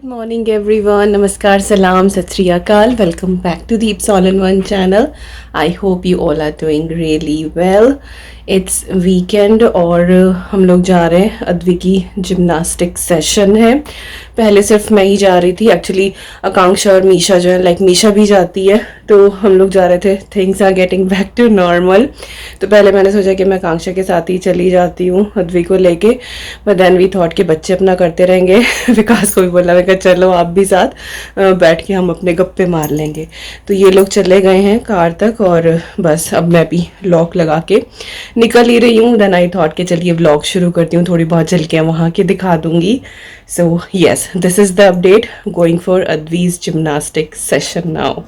Good morning everyone. Namaskar, salam, sat sri akal. Welcome back to Deep's All-in-One channel. I hope you all are doing really well. It's weekend और हम लोग जा रहे हैं। अद्वी की gymnastic session है। पहले सिर्फ मैं ही जा रही थी एक्चुअली। आकांक्षा और मीशा जो है मीशा भी जाती है, तो हम लोग जा रहे थे। Things are getting back to normal. तो पहले मैंने सोचा कि मैं आकांक्षा के साथ ही चली जाती हूँ अद्वी को लेके, बट देन वी थॉट कि बच्चे अपना करते रहेंगे। विकास को भी बोला, मैं कहा चलो आप भी साथ बैठ के हम अपने गप्पे मार लेंगे। तो ये लोग चले गए हैं कार तक और बस अब मैं भी लॉक लगा के निकल ही रही हूँ। देन आई थॉट कि चलिए व्लॉग शुरू करती हूँ, थोड़ी बहुत झलकियाँ वहाँ की दिखा दूंगी। So yes, this is the update going for अद्वीज gymnastic session now.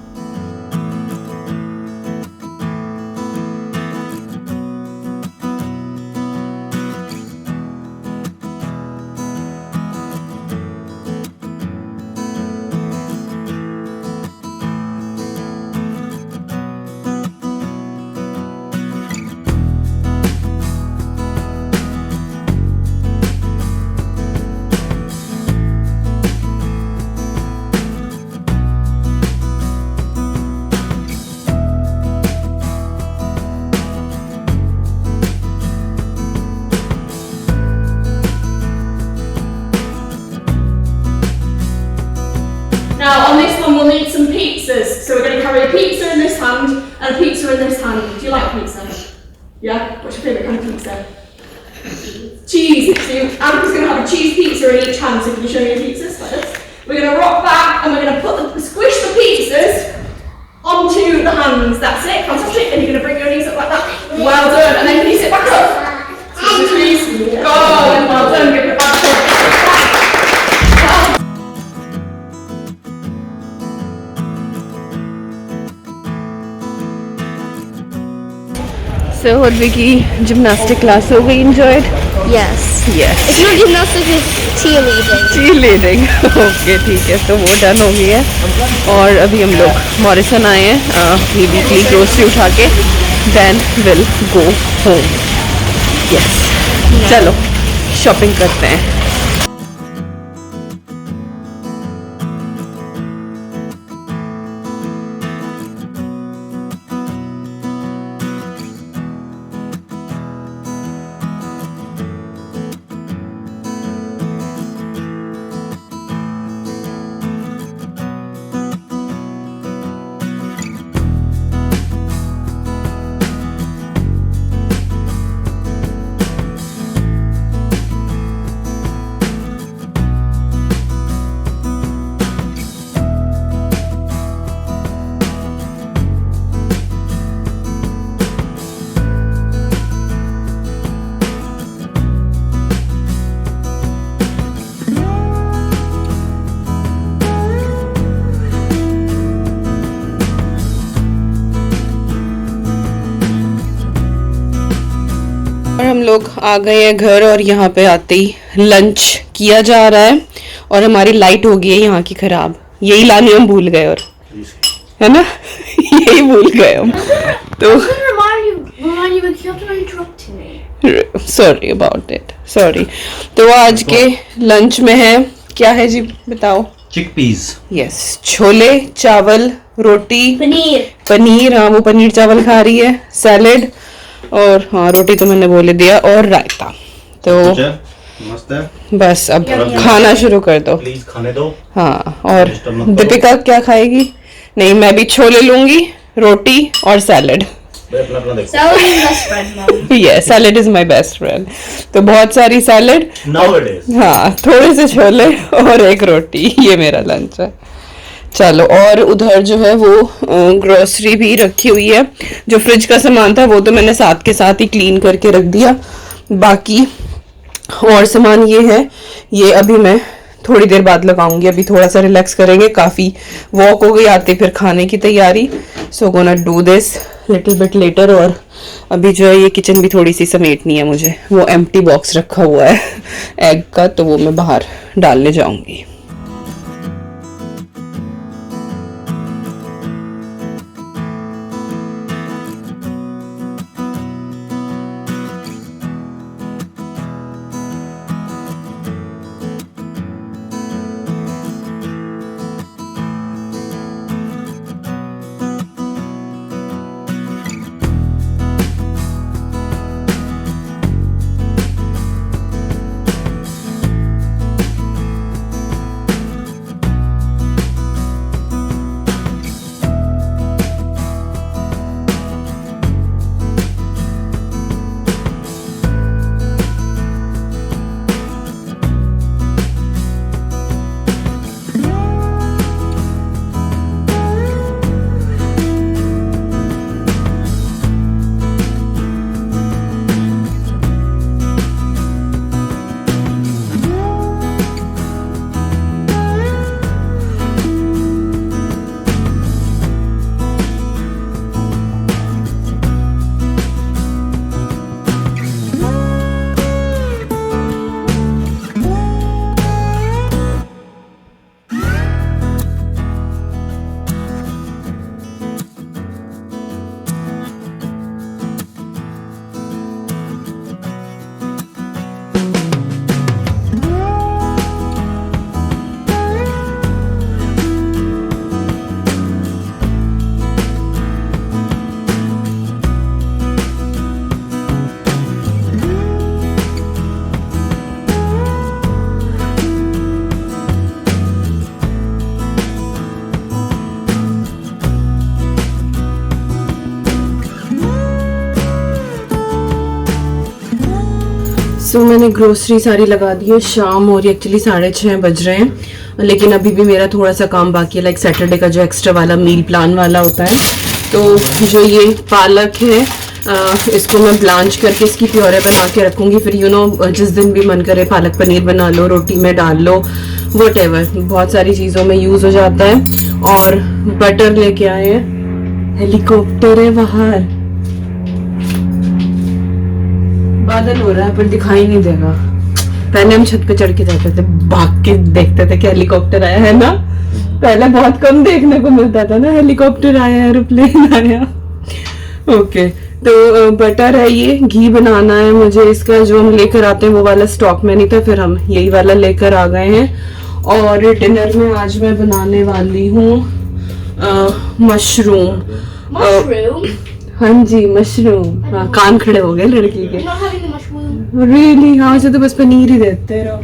Now on this one we'll need some pizzas, so we're going to carry a pizza in this hand and a pizza in this hand. Do you like pizza? Yeah? What's your favourite kind of pizza? Cheese. So Anna's going to have a cheese pizza in each hand, so can you show me your pizzas like this? We're going to rock back and we're going to squish the pizzas onto the hands. That's it. Fantastic. And you're going to bring your knees up like that. Well done. And then can you sit back up? Switch the trees. Go. And well done. Give it back up. So Advi की gymnastic class हो गई enjoyed? Yes. Yes. It's not gymnastics, it's cheerleading. cheerleading. Okay ठीक है, तो वो done हो गई है और अभी हम लोग मॉरिसन आए हैं ये वीकली ग्रोसरी उठा के, then will go home. Yes, चलो शॉपिंग करते हैं। और हम लोग आ गए हैं घर और यहाँ पे आते ही लंच किया जा रहा है और हमारी लाइट हो गई है यहाँ की खराब। यही लानी हम भूल गए, और है ना यही भूल गए हम। तो सॉरी अबाउट इट, सॉरी। तो आज के लंच में है क्या है जी, बताओ। चिकपीस। यस, छोले चावल रोटी पनीर। हाँ वो पनीर चावल खा रही है। सैलेड और हाँ रोटी तो मैंने बोले दिया, और रायता। तो मस्त है। बस अब खाना शुरू कर दो। प्लीज खाने दो। हाँ, और दीपिका क्या खाएगी? नहीं, मैं भी छोले लूंगी, रोटी और salad. Yes, salad is my best friend. तो बहुत सारी सैलेड, हाँ थोड़े से छोले और एक रोटी, ये मेरा लंच है। चलो, और उधर जो है वो ग्रोसरी भी रखी हुई है। जो फ्रिज का सामान था वो तो मैंने साथ के साथ ही क्लीन करके रख दिया। बाकी और सामान ये है, ये अभी मैं थोड़ी देर बाद लगाऊंगी। अभी थोड़ा सा रिलैक्स करेंगे, काफ़ी वॉक हो गई, आते फिर खाने की तैयारी। So gonna do this little bit later. और अभी जो है ये किचन भी थोड़ी सी समेटनी है मुझे। वो एम्प्टी बॉक्स रखा हुआ है एग का, तो वो मैं बाहर डालने जाऊंगी। सो मैंने ग्रोसरी सारी लगा दी है, शाम और एक्चुअली 6:30 बज रहे हैं, लेकिन अभी भी मेरा थोड़ा सा काम बाकी है, लाइक सैटरडे का जो एक्स्ट्रा वाला मील प्लान वाला होता है। तो जो ये पालक है इसको मैं ब्लांच करके इसकी प्योरे बना के रखूँगी, फिर जिस दिन भी मन करे पालक पनीर बना लो, रोटी में डाल लो, वटेवर, बहुत सारी चीज़ों में यूज़ हो जाता है। और बटर लेके आए हैं, हेलीकॉप्टर है बाहर, बादल हो रहा है पर दिखाई नहीं देगा। पहले हम छत पे चढ़ के जाते थे, भाग के देखते थे कि हेलीकॉप्टर आया है ना, पहले बहुत कम देखने को मिलता था ना, हेलीकॉप्टर आया, एरोप्लेन आया। ओके, तो बटर है, ये घी बनाना है मुझे इसका, जो हम लेकर आते हैं वो वाला स्टॉक में नहीं था, फिर हम यही वाला लेकर आ गए हैं। और डिनर में आज मैं बनाने वाली हूँ मशरूम। हाँ जी, मशरूम। हाँ, कान खड़े हो गए लड़की के। रियली? हाँ, से तो बस पनीर ही देते रहो।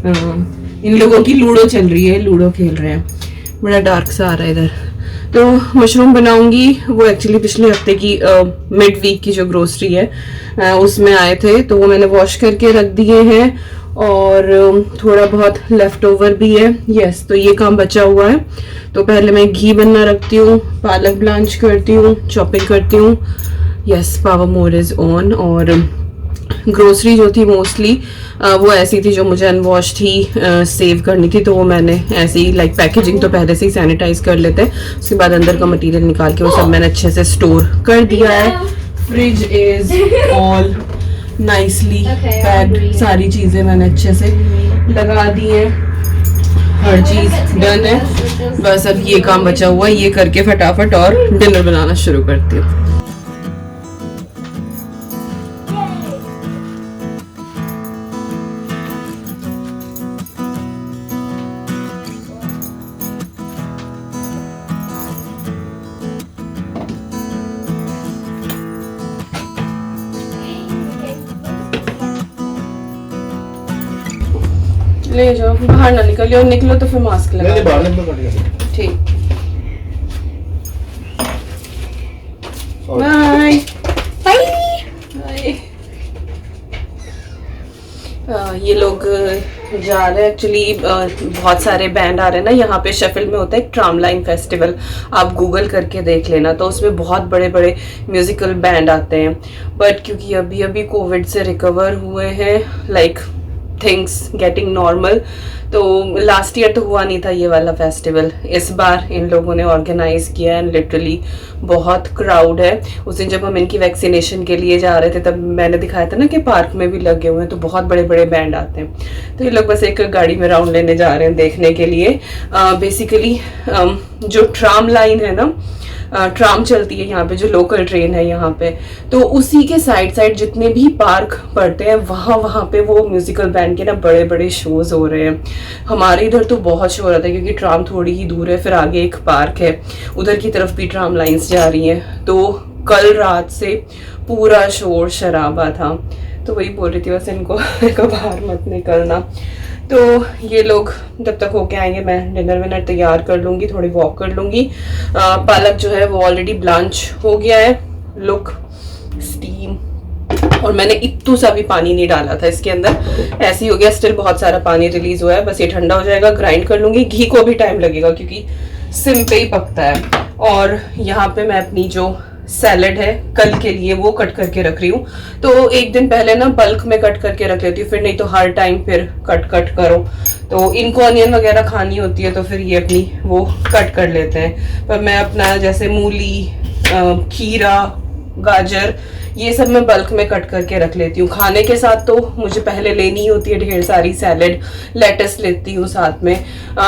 हाँ, इन लोगों की लूडो चल रही है, लूडो खेल रहे हैं, बड़ा डार्क सा आ रहा है इधर। तो मशरूम बनाऊंगी, वो एक्चुअली पिछले हफ्ते की मिड वीक की जो ग्रोसरी है उसमें आए थे, तो वो मैंने वॉश करके रख दिए हैं और थोड़ा बहुत लेफ्ट ओवर भी है। यस, तो ये काम बचा हुआ है। तो पहले मैं घी बनना रखती हूँ, पालक ब्लांच करती हूँ, चॉपिंग करती हूँ। Yes, power mode is on. और ग्रोसरी जो थी मोस्टली वो ऐसी थी जो मुझे अनवॉश थी सेव करनी थी, तो वो मैंने ऐसे ही लाइक पैकेजिंग तो पहले से ही सैनिटाइज कर लेते हैं, उसके बाद अंदर का मटेरियल निकाल के वो सब मैंने अच्छे से स्टोर कर दिया है। Fridge is all nicely packed, सारी चीजें मैंने अच्छे से लगा दी है, हर चीज डन है। बस अब ये काम बचा हुआ है, ये करके फटाफट और डिनर बनाना शुरू करती हूँ। ले जाओ, बाहर ना निकलियो, निकलो तो फिर मास्क लगा। नहीं, बाहर निकलो। ठीक, बाय बाय। ये लोग जा रहे हैं, एक्चुअली बहुत सारे बैंड आ रहे हैं ना यहाँ पे। शेफील्ड में होता है एक ट्रामलाइन फेस्टिवल, आप गूगल करके देख लेना, तो उसमें बहुत बड़े बड़े म्यूजिकल बैंड आते हैं। बट क्योंकि अभी अभी कोविड से रिकवर हुए हैं, लाइक थिंग्स गेटिंग नॉर्मल, तो लास्ट ईयर तो हुआ नहीं था ये वाला फेस्टिवल, इस बार इन लोगों ने ऑर्गेनाइज किया है। लिटरली बहुत क्राउड है। उस दिन जब हम इनकी वैक्सीनेशन के लिए जा रहे थे तब मैंने दिखाया था ना कि पार्क में भी लगे हुए हैं, तो बहुत बड़े बड़े बैंड आते हैं। तो ये लोग बस एक गाड़ी में राउंड लेने जा रहे हैं देखने के लिए। बेसिकली जो ट्राम लाइन है ना, ट्राम चलती है यहाँ पे, जो लोकल ट्रेन है यहाँ पे, तो उसी के साइड साइड जितने भी पार्क पड़ते हैं वहाँ पे वो म्यूजिकल बैंड के ना बड़े बड़े शोज हो रहे हैं। हमारे इधर तो बहुत शोर आता है क्योंकि ट्राम थोड़ी ही दूर है, फिर आगे एक पार्क है, उधर की तरफ भी ट्राम लाइंस जा रही हैं। तो कल रात से पूरा शोर शराबा था, तो वही बोल रही थी बस इनको बाहर मत निकलना। तो ये लोग जब तक होके आएंगे मैं डिनर विनर तैयार कर लूँगी, थोड़ी वॉक कर लूँगी। पालक जो है वो ऑलरेडी ब्लांच हो गया है, लुक स्टीम, और मैंने इतना सा भी पानी नहीं डाला था इसके अंदर, ऐसे ही हो गया। स्टिल बहुत सारा पानी रिलीज हुआ है, बस ये ठंडा हो जाएगा, ग्राइंड कर लूँगी। घी को भी टाइम लगेगा क्योंकि सिम पे ही पकता है। और यहाँ पे मैं अपनी जो सैलेड है कल के लिए वो कट करके रख रही हूँ। तो एक दिन पहले ना बल्क में कट करके रख लेती हूँ, फिर नहीं तो हर टाइम फिर कट करो। तो इनको अनियन वगैरह खानी होती है तो फिर ये अपनी वो कट कर लेते हैं। पर मैं अपना जैसे मूली, खीरा, गाजर, ये सब मैं बल्क में कट करके रख लेती हूँ। खाने के साथ तो मुझे पहले लेनी ही होती है ढेर सारी सैलेड, लेटस लेती हूँ साथ में।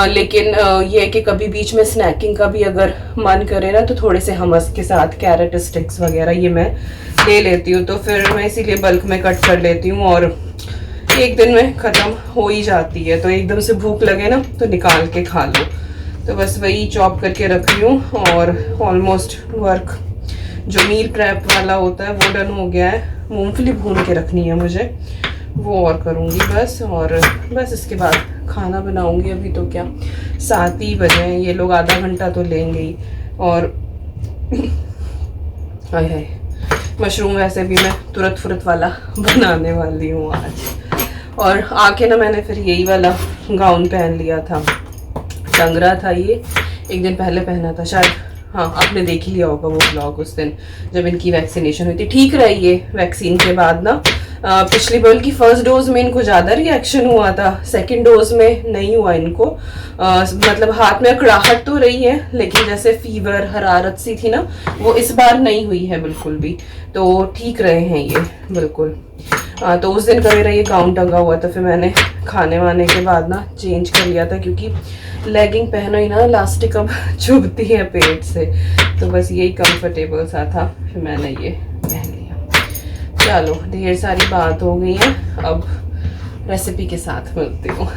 लेकिन ये है कि कभी बीच में स्नैकिंग का भी अगर मन करे ना तो थोड़े से हमस के साथ कैरेट स्टिक्स वगैरह ये मैं ले लेती हूँ। तो फिर मैं इसीलिए बल्क में कट कर लेती हूँ और एक दिन में ख़त्म हो ही जाती है। तो एकदम से भूख लगे ना तो निकाल के खा लो। तो बस वही चॉप करके रख रही हूँ और ऑलमोस्ट वर्क जो मील प्रेप वाला होता है वो डन हो गया है। मूंगफली भून के रखनी है मुझे, वो और करूँगी बस। और बस इसके बाद खाना बनाऊँगी। अभी तो क्या 7 ही बजे हैं, ये लोग आधा घंटा तो लेंगे ही। और हाय हाय मशरूम वैसे भी मैं तुरंत फुरत वाला बनाने वाली हूँ आज। और आके ना मैंने फिर यही वाला गाउन पहन लिया था, टंग रहा था ये, एक दिन पहले पहना था शायद, हाँ आपने देख ही लिया होगा वो ब्लॉग उस दिन जब इनकी वैक्सीनेशन हुई थी। ठीक रही ये वैक्सीन के बाद ना, पिछली बार की फर्स्ट डोज में इनको ज़्यादा रिएक्शन हुआ था, सेकंड डोज में नहीं हुआ इनको। मतलब हाथ में अकड़ाहट तो रही है लेकिन जैसे फीवर हरारत सी थी ना वो इस बार नहीं हुई है बिल्कुल भी, तो ठीक रहे हैं ये बिल्कुल। तो उस दिन का मेरा ये गाउन टंगा हुआ था, फिर मैंने खाने वाने के बाद ना चेंज कर लिया था क्योंकि लेगिंग पहनो ही ना इलास्टिक अब चुभती है पेट से, तो बस यही कंफर्टेबल सा था, फिर मैंने ये पहन लिया। चलो ढेर सारी बात हो गई है, अब रेसिपी के साथ मिलती हूँ।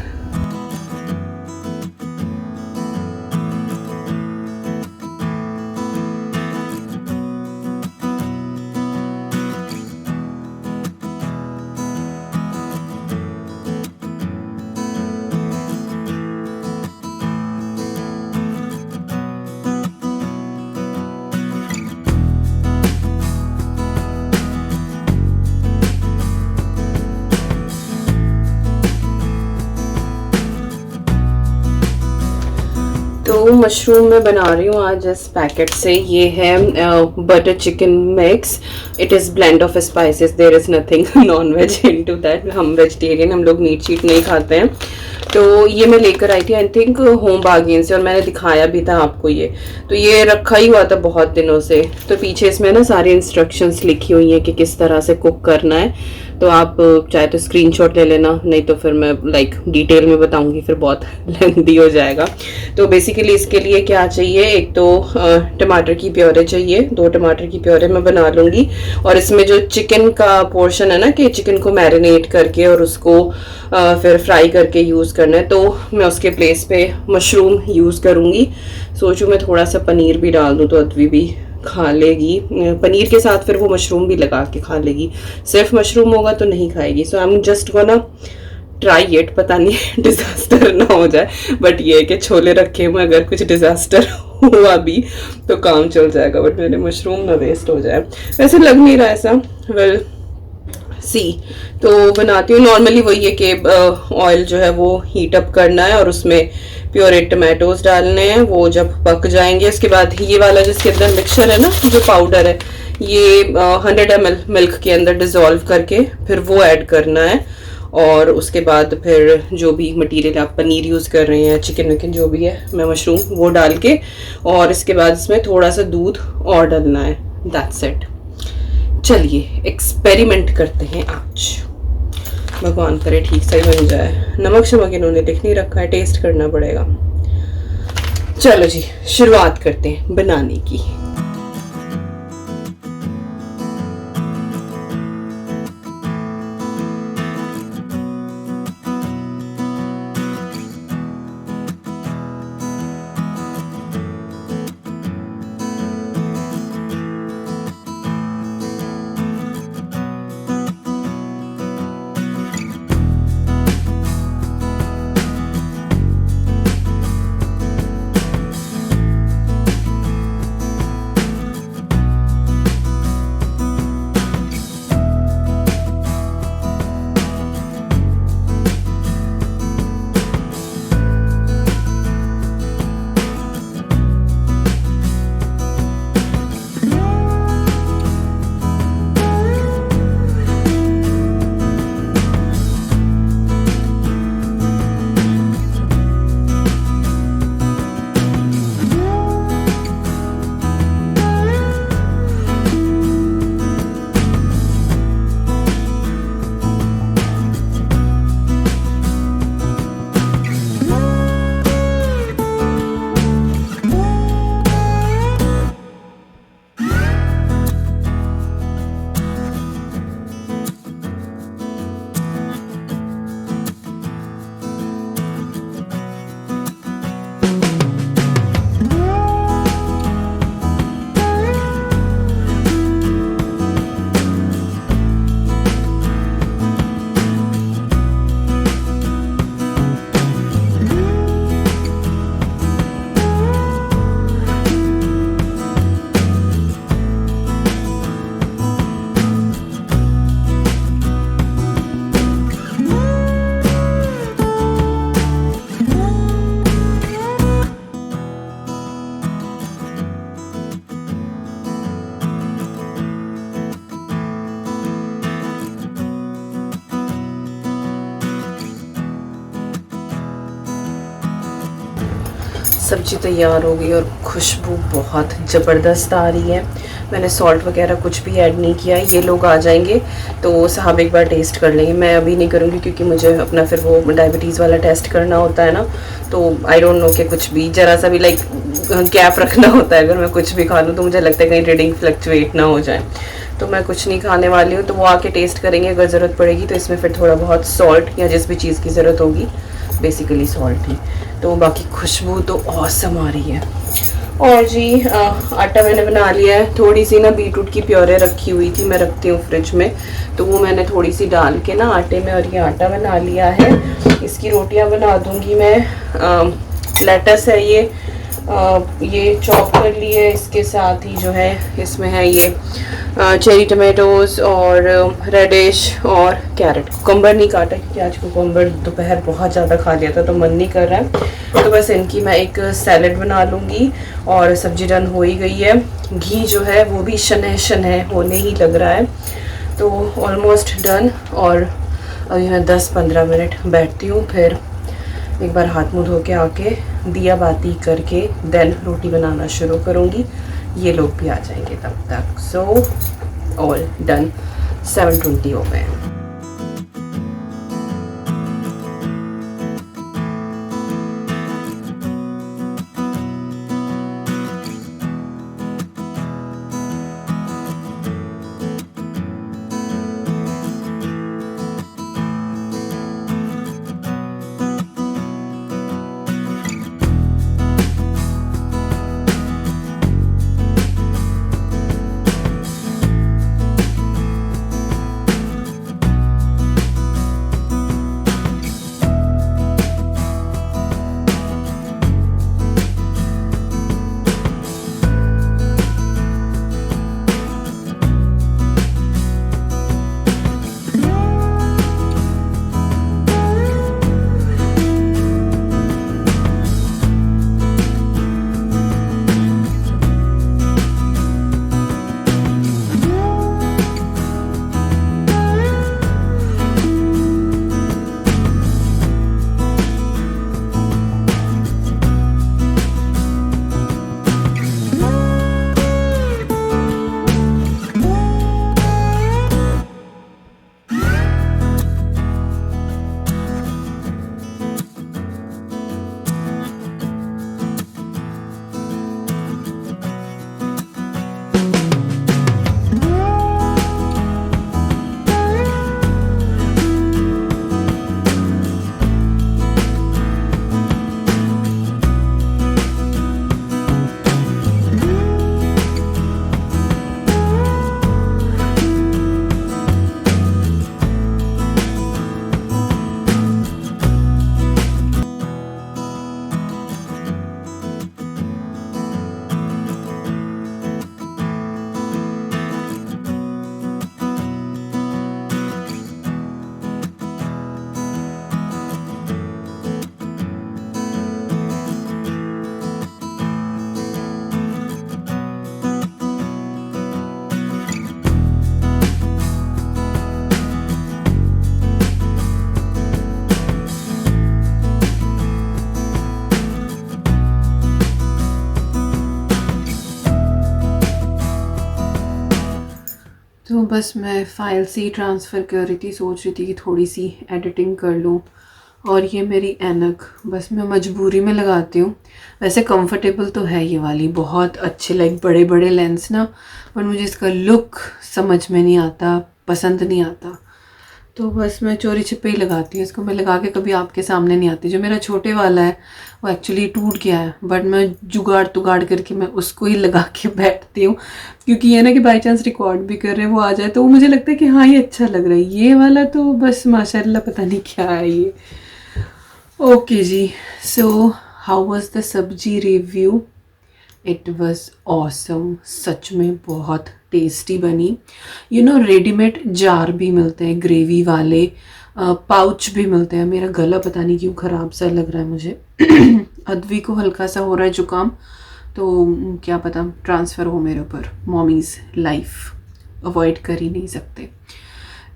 तो मशरूम मैं बना रही हूँ आज इस पैकेट से। ये है butter chicken mix, it is blend of spices, there is nothing non veg into that. हम वेजिटेरियन, हम लोग मीट शीट नहीं खाते हैं। तो ये मैं लेकर आई थी आई थिंक होम बार्गेन से, और मैंने दिखाया भी था आपको ये। तो ये रखा ही हुआ था बहुत दिनों से, तो पीछे इसमें ना सारी इंस्ट्रक्शंस लिखी हुई हैं कि किस तरह से कुक करना है। तो आप चाहे तो स्क्रीनशॉट ले लेना, नहीं तो फिर मैं डिटेल में बताऊंगी, फिर बहुत लेंथी हो जाएगा। तो बेसिकली इसके लिए क्या चाहिए, एक तो टमाटर की प्योरे चाहिए, 2 टमाटर की प्योरे मैं बना लूँगी। और इसमें जो चिकन का पोर्शन है ना, कि चिकन को मैरिनेट करके और उसको फिर फ्राई करके यूज़ करना है, तो मैं उसके प्लेस पे मशरूम यूज़ करूँगी। सोचूं मैं थोड़ा सा पनीर भी डाल दूँ तो अद्वी भी खा लेगी, पनीर के साथ फिर वो मशरूम भी लगा के खा लेगी, सिर्फ मशरूम होगा तो नहीं खाएगी। So I am just gonna try it, पता नहीं डिजास्टर ना हो जाए, बट ये है कि छोले रखे हुए अगर कुछ डिजास्टर हुआ भी तो काम चल जाएगा, बट मेरे मशरूम ना वेस्ट हो जाए। वैसे लग नहीं रहा ऐसा, वेल सी। तो बनाती हूँ नॉर्मली वही है कि ऑयल जो है वो हीट अप करना है और उसमें प्योरेट टमाटोज डालने हैं। वो जब पक जाएंगे उसके बाद ये वाला जिसके अंदर मिक्सचर है ना, जो पाउडर है, ये 100 ml मिल्क के अंदर डिजोल्व करके फिर वो ऐड करना है। और उसके बाद फिर जो भी मटेरियल आप पनीर यूज़ कर रहे हैं, चिकन विकन जो भी है, मैं मशरूम वो डाल के, और इसके बाद इसमें थोड़ा सा दूध और डालना है, दैट्स इट। चलिए एक्सपेरिमेंट करते हैं आज, भगवान करे ठीक सही बन जाए। नमक शमक इन्होंने लिख नहीं रखा है, टेस्ट करना पड़ेगा। चलो जी शुरुआत करते हैं बनाने की। सब्ज़ी तैयार हो गई और खुशबू बहुत ज़बरदस्त आ रही है। मैंने सॉल्ट वगैरह कुछ भी ऐड नहीं किया है। ये लोग आ जाएंगे तो साहब एक बार टेस्ट कर लेंगे, मैं अभी नहीं करूँगी क्योंकि मुझे अपना फिर वो डायबिटीज़ वाला टेस्ट करना होता है ना, तो आई डोंट नो कि कुछ भी ज़रा सा भी लाइक गैप रखना होता है। अगर मैं कुछ भी खा लूँ तो मुझे लगता है कहीं रीडिंग फ्लक्चुएट ना हो जाए, तो मैं कुछ नहीं खाने वाली हूँ। तो वो आके टेस्ट करेंगे, अगर ज़रूरत पड़ेगी तो इसमें फिर थोड़ा बहुत सॉल्ट या जिस भी चीज़ की ज़रूरत होगी, बेसिकली सॉल्ट ही। तो बाकी खुशबू तो ऑसम आ रही है। और जी आटा मैंने बना लिया है। थोड़ी सी ना बीटरूट की प्योरे रखी हुई थी, मैं रखती हूँ फ्रिज में, तो वो मैंने थोड़ी सी डाल के ना आटे में, और ये आटा बना लिया है। इसकी रोटियां बना दूंगी मैं। लेटस है ये चॉप कर ली है। इसके साथ ही जो है इसमें है ये चेरी टमाटोज और रेडिश और कैरेट। कुकुम्बर नहीं काटा क्योंकि आज कुकुम्बर दोपहर बहुत ज़्यादा खा लिया था तो मन नहीं कर रहा है, तो बस इनकी मैं एक सैलेड बना लूँगी। और सब्जी डन हो ही गई है। घी जो है वो भी शनह होने ही लग रहा है, तो ऑलमोस्ट डन। और अभी मैं 10-15 मिनट बैठती हूँ, फिर एक बार हाथ मुँह धो के आके दिया बाती करके देन रोटी बनाना शुरू करूँगी। ये लोग भी आ जाएंगे तब तक। So all done. 7:20 हो गए हैं। तो बस मैं फ़ाइल से ही ट्रांसफ़र कर रही थी, सोच रही थी कि थोड़ी सी एडिटिंग कर लूँ। और ये मेरी ऐनक बस मैं मजबूरी में लगाती हूँ। वैसे कंफर्टेबल तो है ये वाली, बहुत अच्छे लाइक बड़े बड़े लेंस ना, पर मुझे इसका लुक समझ में नहीं आता, पसंद नहीं आता, तो बस मैं चोरी छिपे ही लगाती हूँ इसको। मैं लगा के कभी आपके सामने नहीं आती। जो मेरा छोटे वाला है वो एक्चुअली टूट गया है, बट मैं जुगाड़ तुगाड़ करके मैं उसको ही लगा के बैठती हूँ, क्योंकि ये ना कि बाई चांस रिकॉर्ड भी कर रहे हैं वो आ जाए तो मुझे लगता है कि हाँ ये अच्छा लग रहा है। ये वाला तो बस माशाल्लाह पता नहीं क्या है ये। ओके जी, so how was the sabzi review? It was awesome, सच में बहुत टेस्टी बनी। यू नो रेडीमेड जार भी मिलते हैं ग्रेवी वाले, पाउच भी मिलते हैं। मेरा गला पता नहीं क्यों ख़राब सा लग रहा है मुझे। अद्वी को हल्का सा हो रहा है जुकाम, तो क्या पता ट्रांसफ़र हो मेरे ऊपर। मॉमीज़ लाइफ अवॉइड कर ही नहीं सकते।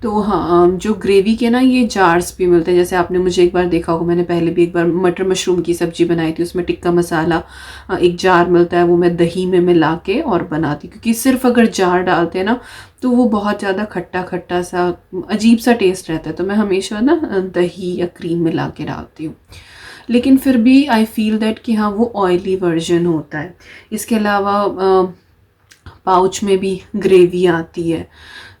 तो हाँ, जो ग्रेवी के ना ये जार्स भी मिलते हैं, जैसे आपने मुझे एक बार देखा होगा, मैंने पहले भी एक बार मटर मशरूम की सब्ज़ी बनाई थी, उसमें टिक्का मसाला एक जार मिलता है, वो मैं दही में मिला के और बनाती, क्योंकि सिर्फ अगर जार डालते हैं ना तो वो बहुत ज़्यादा खट्टा खट्टा सा अजीब सा टेस्ट रहता है, तो मैं हमेशा ना दही या क्रीम मिला के डालती हूँ। लेकिन फिर भी आई फील दैट कि हाँ वो ऑयली वर्जन होता है। इसके अलावा पाउच में भी ग्रेवी आती है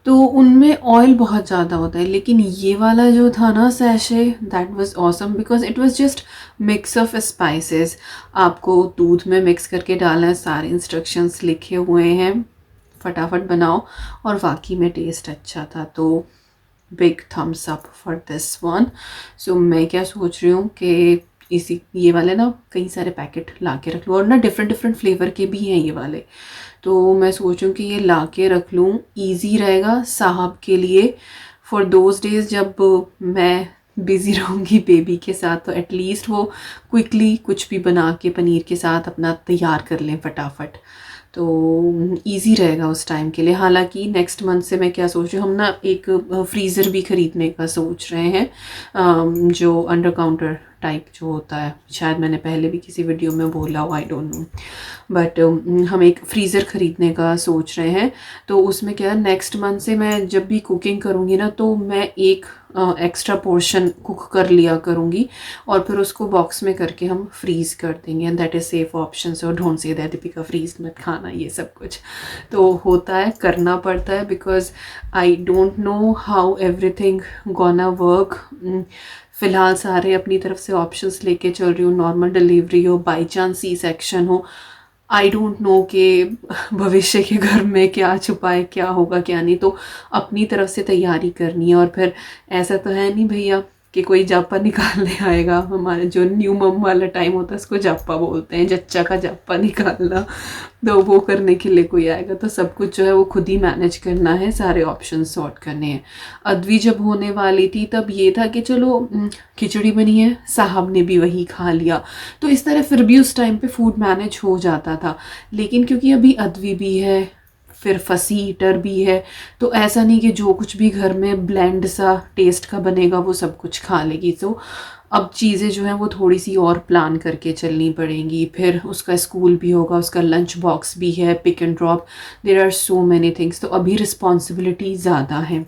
तो उनमें ऑयल बहुत ज़्यादा होता है, लेकिन ये वाला जो था ना sachet, that was awesome because it was just mix of spices. आपको दूध में मिक्स करके डालना है, सारे इंस्ट्रक्शंस लिखे हुए हैं, फटाफट बनाओ, और वाकई में टेस्ट अच्छा था। तो big thumbs up for this one. So मैं क्या सोच रही हूँ कि इसी ये वाले ना कई सारे पैकेट ला के रख लूँ, और ना डिफरेंट डिफरेंट फ्लेवर के भी हैं ये वाले, तो मैं सोचूं कि ये ला के रख लूँ, ईजी रहेगा साहब के लिए फॉर दोज डेज जब मैं बिज़ी रहूँगी बेबी के साथ, तो एटलीस्ट वो क्विकली कुछ भी बना के पनीर के साथ अपना तैयार कर लें फटाफट, तो इजी रहेगा उस टाइम के लिए। हालांकि नेक्स्ट मंथ से मैं क्या सोच रही हूँ, हम ना एक फ्रीज़र भी ख़रीदने का सोच रहे हैं, जो अंडर काउंटर टाइप जो होता है, शायद मैंने पहले भी किसी वीडियो में बोला हो, आई डोंट नो, बट हम एक फ्रीज़र ख़रीदने का सोच रहे हैं। तो उसमें क्या है, नेक्स्ट मंथ से मैं जब भी कुकिंग करूँगी ना तो मैं एक एक्स्ट्रा पोर्शन कुक कर लिया करूँगी, और फिर उसको बॉक्स में करके हम फ्रीज़ कर देंगे, and that is safe option. So don't say that Deepika freeze मत खाना, ये सब कुछ तो होता है, करना पड़ता है, because I don't know how everything gonna work. फ़िलहाल सारे अपनी तरफ से ऑप्शंस लेके चल रही हूँ, नॉर्मल डिलीवरी हो, बाई चांस सी सेक्शन हो, आई डोंट नो कि भविष्य के घर में क्या छुपा है, क्या होगा क्या नहीं, तो अपनी तरफ से तैयारी करनी है। और फिर ऐसा तो है नहीं भैया कि कोई जापा निकालने आएगा, हमारे जो न्यू मम वाला टाइम होता है उसको जापा बोलते हैं, जच्चा का जापा निकालना, तो वो करने के लिए कोई आएगा, तो सब कुछ जो है वो खुद ही मैनेज करना है, सारे ऑप्शन सॉर्ट करने हैं। अद्वी जब होने वाली थी तब ये था कि चलो खिचड़ी बनी है, साहब ने भी वही खा लिया, तो इस तरह फिर भी उस टाइम पे फूड मैनेज हो जाता था। लेकिन क्योंकि अभी अद्वी भी है, फिर फसी ईटर भी है, तो ऐसा नहीं कि जो कुछ भी घर में ब्लेंड सा टेस्ट का बनेगा वो सब कुछ खा लेगी। तो अब चीज़ें जो हैं वो थोड़ी सी और प्लान करके चलनी पड़ेंगी। फिर उसका स्कूल भी होगा, उसका लंच बॉक्स भी है, pick and drop, there are so many things, तो अभी रिस्पॉन्सिबिलिटी ज़्यादा है,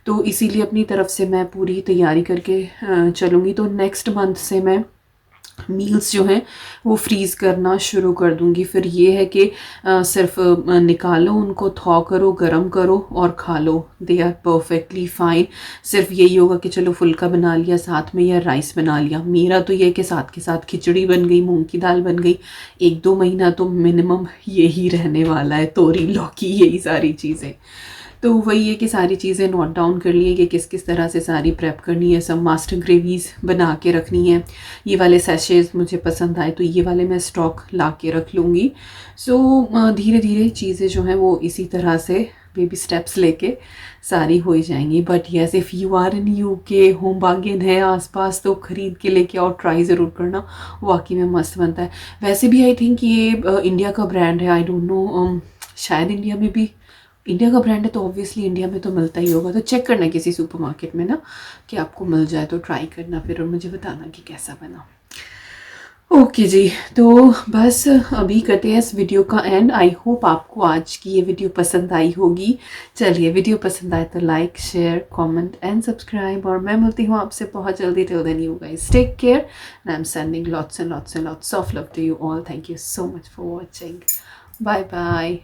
तो इसीलिए अपनी तरफ से मैं पूरी तैयारी करके चलूँगी। तो नेक्स्ट मंथ से मैं मील्स जो हैं वो फ्रीज़ करना शुरू कर दूंगी। फिर ये है कि सिर्फ निकालो उनको, थॉ करो, गरम करो और खा लो, दे आर परफेक्टली फ़ाइन। सिर्फ यही होगा कि चलो फुल्का बना लिया साथ में या राइस बना लिया। मेरा तो ये कि साथ के साथ खिचड़ी बन गई, मूंग की दाल बन गई, 1-2 महीना तो मिनिमम यही रहने वाला है, तोरी लौकी यही सारी चीज़ें। तो वही है कि सारी चीज़ें नोट डाउन कर ली है कि किस किस तरह से सारी प्रेप करनी है, सब मास्टर ग्रेवीज़ बना के रखनी है। ये वाले सैशेज मुझे पसंद आए तो ये वाले मैं स्टॉक ला के रख लूँगी। सो धीरे धीरे चीज़ें जो हैं वो इसी तरह से बेबी स्टेप्स लेके सारी हो ही जाएंगी। But yes, if you are in UK, home bargain है आसपास, तो ख़रीद के लेके और ट्राई ज़रूर करना, वाकई में मस्त बनता है। वैसे भी आई थिंक ये इंडिया का ब्रांड है, आई डोंट नो, शायद इंडिया में भी इंडिया का ब्रांड है, तो ऑब्वियसली इंडिया में तो मिलता ही होगा। तो चेक करना किसी सुपरमार्केट में ना कि आपको मिल जाए, तो ट्राई करना फिर और मुझे बताना कि कैसा बना। ओके जी, तो बस अभी करते हैं इस वीडियो का एंड। आई होप आपको आज की ये वीडियो पसंद आई होगी। चलिए, वीडियो पसंद आए तो like, share, comment and subscribe, और मैं मिलती हूँ आपसे बहुत जल्दी। Till then you guys take care and I am sending lots and lots and lots of love to you all. Thank you so much for watching. Bye bye.